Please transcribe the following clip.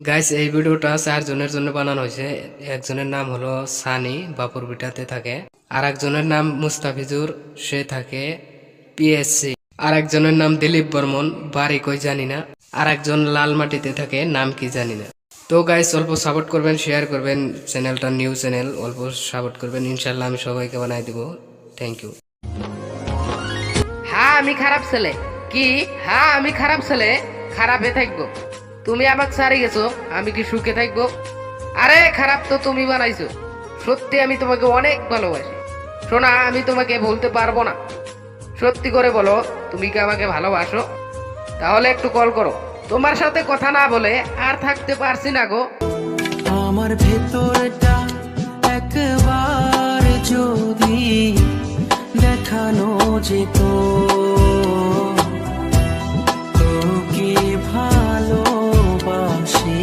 Guys এই ভিডিওটা 4 জনের জন্য বানানো হয়েছে। একজনের নাম হলো সানি, বাপুরবিটাতে থাকে। আর একজনের নাম মুস্তাফিজুর, সে থাকে পিএসসি। আর একজনের নাম দিলীপ বর্মন, বাড়ি কই জানি না। আর একজন লালমাটিতে থাকে, নাম কি জানি না। তো গাইস অল্প সাপোর্ট করবেন, শেয়ার করবেন, চ্যানেলটা নিউ চ্যানেল, অল্প সাপোর্ট করবেন, ইনশাল্লাহ আমি সবাইকে বানাই দিব। Thank you. হ্যাঁ আমি খারাপ ছেলে। কি? হ্যাঁ আমি খারাপ ছেলে, খারাপে থাকবো। তুমি আমাকে ছাড়ি গেছো, আমি কি সুখে থাকবো? আরে খারাপ তো তুমি বানাইছো। সত্যি আমি তোমাকে অনেক ভালোবাসি। শোনা, আমি তোমাকে বলতে পারবো না। সত্যি করে বলো, তুমি কি আমাকে ভালোবাসো? তাহলে একটু কল করো। তোমার সাথে কথা না বলে আর থাকতে পারছি না গো। আমার ভেতরটা একবার যদি দেখানো যেত, তো কি ভালোবাসে